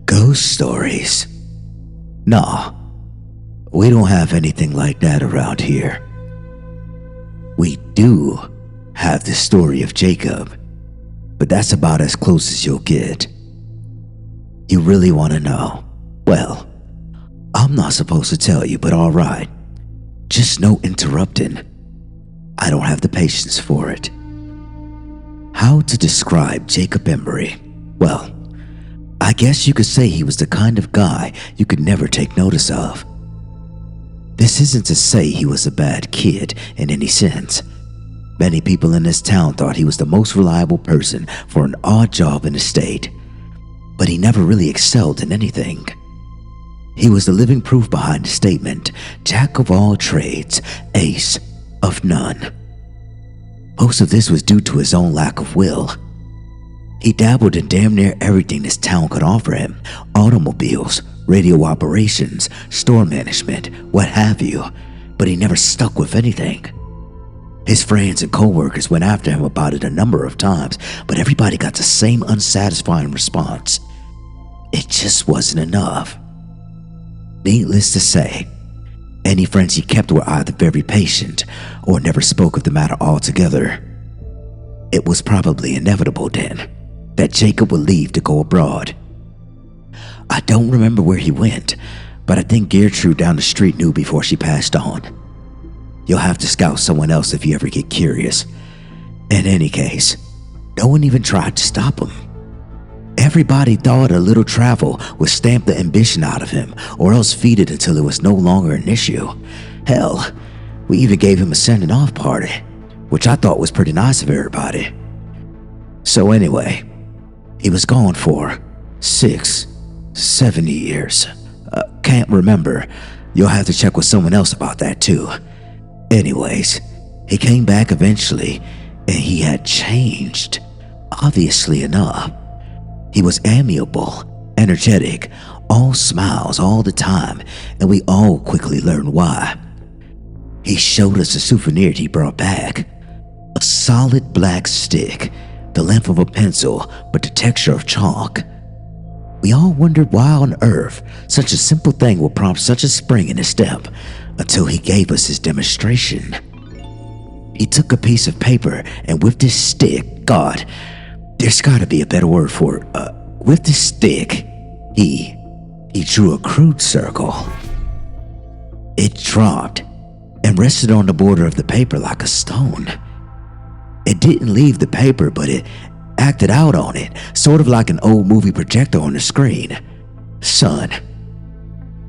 Ghost stories? Nah, we don't have anything like that around here. We do have the story of Jacob, but that's about as close as you'll get. You really want to know? Well, I'm not supposed to tell you, but alright. Just no interrupting. I don't have the patience for it. How to describe Jacob Emory? Well, I guess you could say he was the kind of guy you could never take notice of. This isn't to say he was a bad kid in any sense. Many people in this town thought he was the most reliable person for an odd job in the state, but he never really excelled in anything. He was the living proof behind the statement, jack of all trades, ace of none. Most of this was due to his own lack of will. He dabbled in damn near everything this town could offer him: automobiles, radio operations, store management, what have you, but he never stuck with anything. His friends and co-workers went after him about it a number of times, but everybody got the same unsatisfying response. It just wasn't enough. Needless to say, any friends he kept were either very patient or never spoke of the matter altogether. It was probably inevitable then that Jacob would leave to go abroad. I don't remember where he went, but I think Gertrude down the street knew before she passed on. You'll have to scout someone else if you ever get curious. In any case, no one even tried to stop him. Everybody thought a little travel would stamp the ambition out of him, or else feed it until it was no longer an issue. Hell, we even gave him a sending off party, which I thought was pretty nice of everybody. So anyway, he was gone for 6-7 years. Can't remember. You'll have to check with someone else about that too. Anyways, he came back eventually, and he had changed, obviously enough. He was amiable, energetic, all smiles all the time, and we all quickly learned why. He showed us a souvenir he brought back. A solid black stick, the length of a pencil, but the texture of chalk. We all wondered why on earth such a simple thing would prompt such a spring in his step, until he gave us his demonstration. He took a piece of paper and with this stick, God, there's gotta be a better word for it. With this stick, he drew a crude circle. It dropped and rested on the border of the paper like a stone. It didn't leave the paper, but it acted out on it, sort of like an old movie projector on the screen. Son,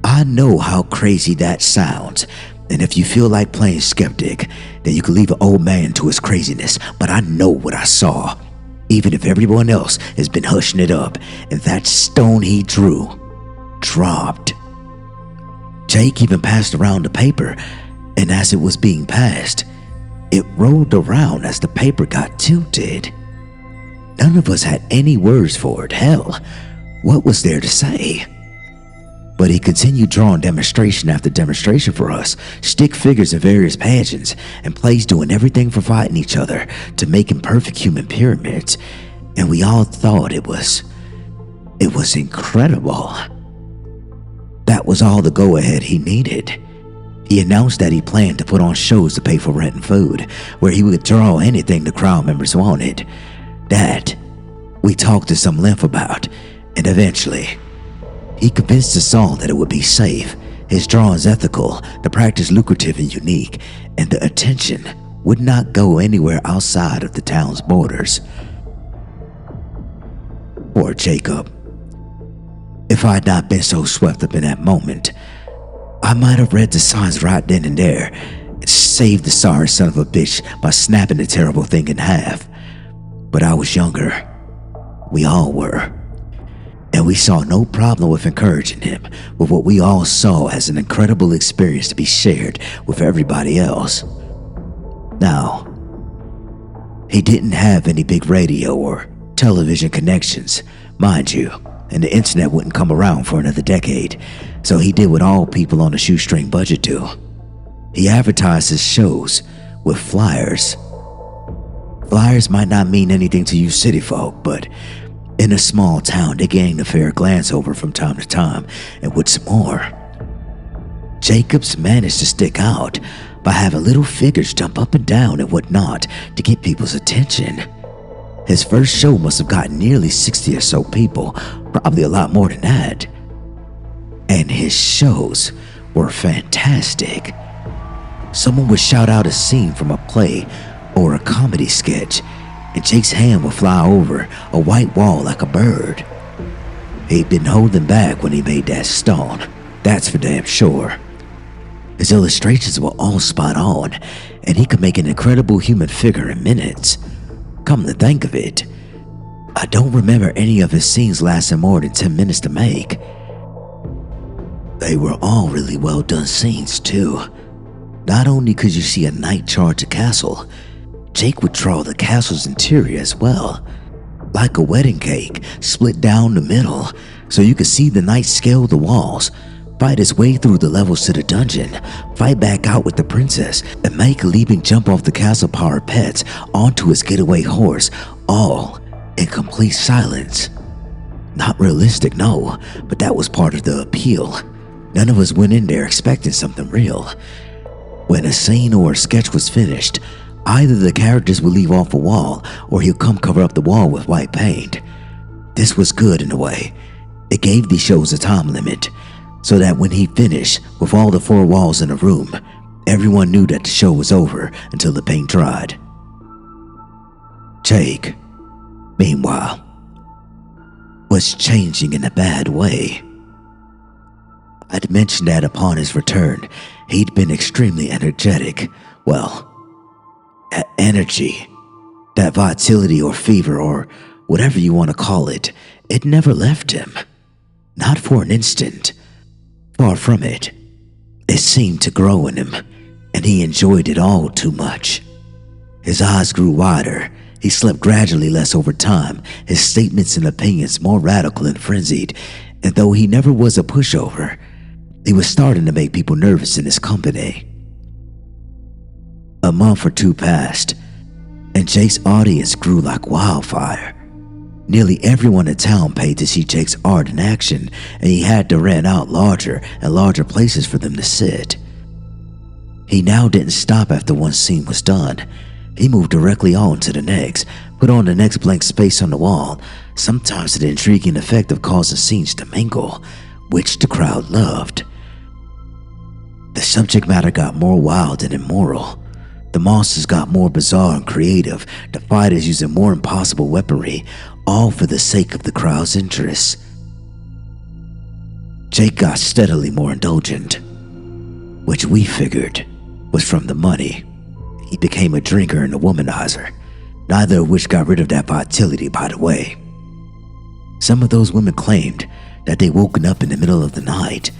I know how crazy that sounds, and if you feel like playing skeptic, then you can leave an old man to his craziness, but I know what I saw, even if everyone else has been hushing it up, and that stone he drew dropped. Jake even passed around the paper, and as it was being passed, it rolled around as the paper got tilted. None of us had any words for it. Hell, what was there to say? But he continued drawing demonstration after demonstration for us, stick figures in various pageants, and plays doing everything from fighting each other to making perfect human pyramids, and we all thought it was incredible. That was all the go-ahead he needed. He announced that he planned to put on shows to pay for rent and food, where he would draw anything the crowd members wanted. That we talked to some length about, and eventually he convinced us all that it would be safe, his drawings ethical, the practice lucrative and unique, and the attention would not go anywhere outside of the town's borders. Poor Jacob. If I had not been so swept up in that moment, I might have read the signs right then and there and saved the sorry son of a bitch by snapping the terrible thing in half. But I was younger. We all were. And we saw no problem with encouraging him with what we all saw as an incredible experience to be shared with everybody else. Now, he didn't have any big radio or television connections, mind you, and the internet wouldn't come around for another decade, so he did what all people on a shoestring budget do. He advertised his shows with flyers. Flyers might not mean anything to you city folk, but In a small town, they gained a fair glance over from time to time, and what's more, Jacobs managed to stick out by having little figures jump up and down and whatnot to get people's attention. His first show must have gotten nearly 60 or so people, probably a lot more than that. And his shows were fantastic. Someone would shout out a scene from a play or a comedy sketch, and Jake's hand would fly over a white wall like a bird. He'd been holding back when he made that stunt, that's for damn sure. His illustrations were all spot on, and he could make an incredible human figure in minutes. Come to think of it, I don't remember any of his scenes lasting more than 10 minutes to make. They were all really well done scenes too. Not only could you see a knight charge a castle, Jake would draw the castle's interior as well, like a wedding cake split down the middle, so you could see the knight scale the walls, fight his way through the levels to the dungeon, fight back out with the princess, and make a leaping jump off the castle parapets onto his getaway horse, all in complete silence. Not realistic, no, but that was part of the appeal. None of us went in there expecting something real. When a scene or a sketch was finished, either the characters would leave off a wall or he'll come cover up the wall with white paint. This was good in a way. It gave these shows a time limit, so that when he finished with all the 4 walls in a room, everyone knew that the show was over until the paint dried. Jake, meanwhile, was changing in a bad way. I'd mentioned that upon his return, he'd been extremely energetic. Well, that energy, that vitality or fever or whatever you want to call it, it never left him. Not for an instant. Far from it. It seemed to grow in him, and he enjoyed it all too much. His eyes grew wider. He slept gradually less over time, his statements and opinions more radical and frenzied, and though he never was a pushover, he was starting to make people nervous in his company. A month or 2 passed, and Jake's audience grew like wildfire. Nearly everyone in town paid to see Jake's art in action, and he had to rent out larger and larger places for them to sit. He now didn't stop after one scene was done. He moved directly on to the next, put on the next blank space on the wall, sometimes to the intriguing effect of causing scenes to mingle, which the crowd loved. The subject matter got more wild and immoral. The monsters got more bizarre and creative, the fighters using more impossible weaponry, all for the sake of the crowd's interest. Jake got steadily more indulgent, which we figured was from the money. He became a drinker and a womanizer, neither of which got rid of that vitality, by the way. Some of those women claimed that they woken up in the middle of the night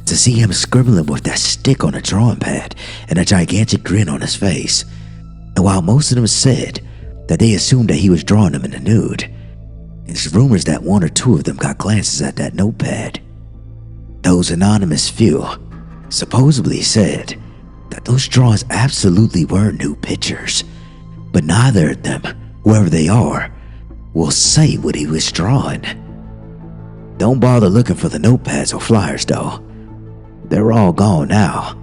to see him scribbling with that stick on a drawing pad and a gigantic grin on his face. And while most of them said that they assumed that he was drawing them in the nude, it's rumors that 1 or 2 of them got glances at that notepad. Those anonymous few supposedly said that those drawings absolutely were nude pictures, but neither of them, whoever they are, will say what he was drawing. Don't bother looking for the notepads or flyers though. They're all gone now.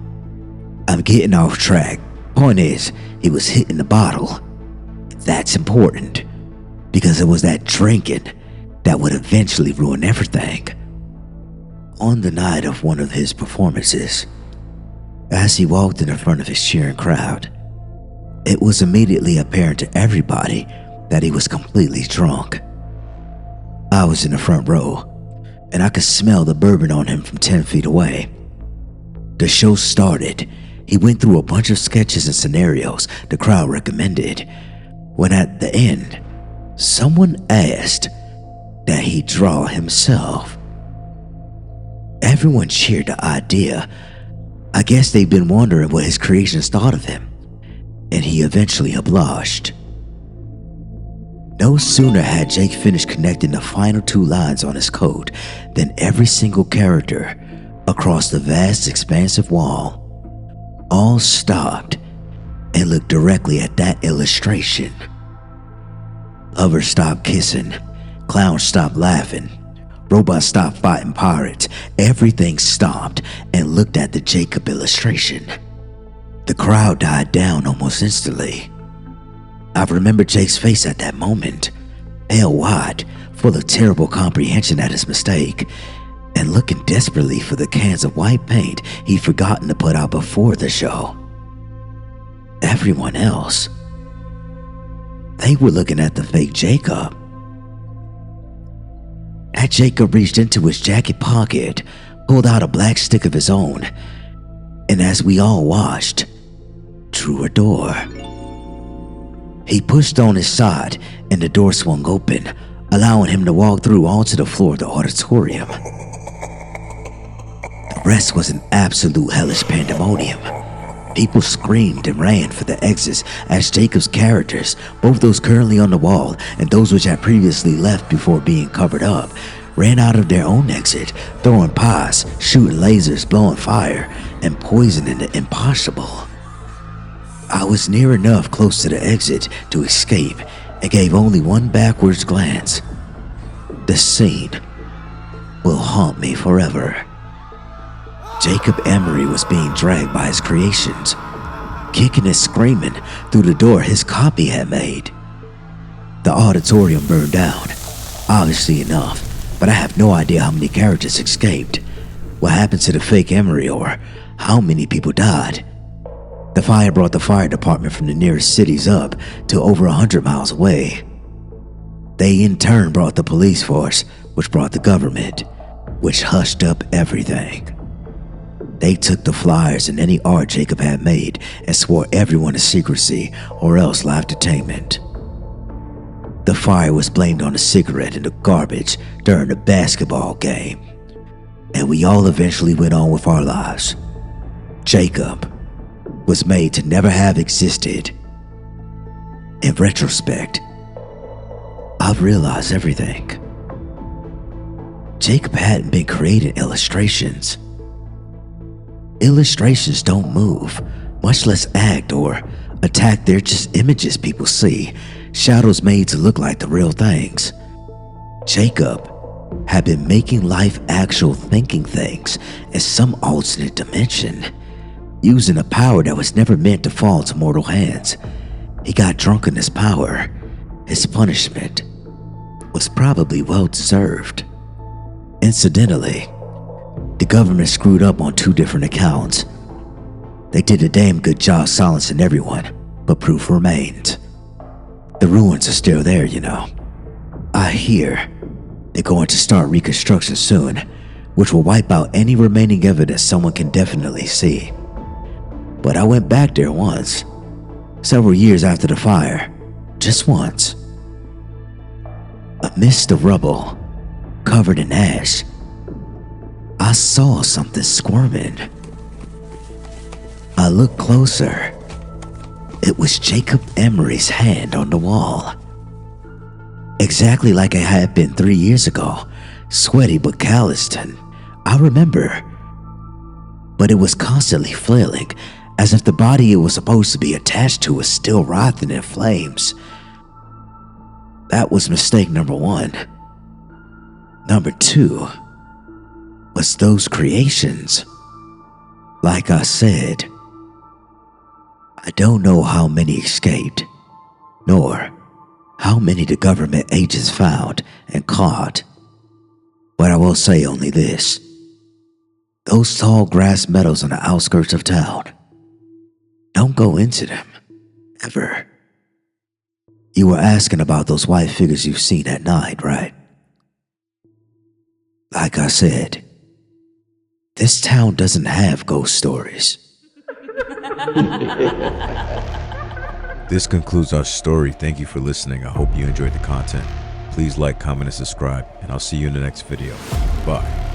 I'm getting off track. Point is, he was hitting the bottle. That's important, because it was that drinking that would eventually ruin everything. On the night of one of his performances, as he walked in the front of his cheering crowd, it was immediately apparent to everybody that he was completely drunk. I was in the front row, and I could smell the bourbon on him from 10 feet away. The show started. He went through a bunch of sketches and scenarios the crowd recommended, when at the end, someone asked that he draw himself. Everyone cheered the idea. I guess they'd been wondering what his creations thought of him, and he eventually obliged. No sooner had Jake finished connecting the final 2 lines on his coat than every single character across the vast expansive wall all stopped and looked directly at that illustration. Lovers stopped kissing, Clowns stopped laughing. Robots stopped fighting pirates. Everything stopped and looked at the Jacob illustration. The crowd died down almost instantly. I remember Jake's face at that moment, pale wide, full of terrible comprehension at his mistake, and looking desperately for the cans of white paint he'd forgotten to put out before the show. Everyone else, they were looking at the fake Jacob. That Jacob reached into his jacket pocket, pulled out a black stick of his own, and as we all watched, drew a door. He pushed on his side and the door swung open, allowing him to walk through onto the floor of the auditorium. The rest was an absolute hellish pandemonium. People screamed and ran for the exits as Jacob's characters, both those currently on the wall and those which had previously left before being covered up, ran out of their own exit, throwing pies, shooting lasers, blowing fire, and poisoning the impossible. I was near enough close to the exit to escape and gave only one backwards glance. The scene will haunt me forever. Jacob Emory was being dragged by his creations, kicking and screaming through the door his copy had made. The auditorium burned down, obviously enough, but I have no idea how many characters escaped, what happened to the fake Emory, or how many people died. The fire brought the fire department from the nearest cities up to over 100 miles away. They in turn brought the police force, which brought the government, which hushed up everything. They took the flyers and any art Jacob had made and swore everyone to secrecy or else live detainment. The fire was blamed on a cigarette in the garbage during a basketball game, and we all eventually went on with our lives. Jacob was made to never have existed. In retrospect, I've realized everything. Jacob hadn't been creating illustrations. Illustrations don't move, much less act or attack. They're just images people see, shadows made to look like the real things. Jacob had been making life actual thinking things in some alternate dimension, using a power that was never meant to fall to mortal hands. He got drunk in his power. His punishment was probably well deserved. Incidentally, the government screwed up on 2 different accounts. They did a damn good job silencing everyone, but proof remained. The ruins are still there, you know. I hear they're going to start reconstruction soon, which will wipe out any remaining evidence someone can definitely see. But I went back there once, several years after the fire, just once. Amidst the rubble, covered in ash, I saw something squirming. I looked closer. It was Jacob Emory's hand on the wall. Exactly like I had been 3 years ago, sweaty but calloused, and I remember. But it was constantly flailing, as if the body it was supposed to be attached to was still writhing in flames. That was mistake number 1. Number 2 was those creations. Like I said, I don't know how many escaped, nor how many the government agents found and caught, but I will say only this. Those tall grass meadows on the outskirts of town, don't go into them, ever. You were asking about those white figures you've seen at night, right? Like I said, this town doesn't have ghost stories. This concludes our story. Thank you for listening. I hope you enjoyed the content. Please like, comment, and subscribe, and I'll see you in the next video. Bye.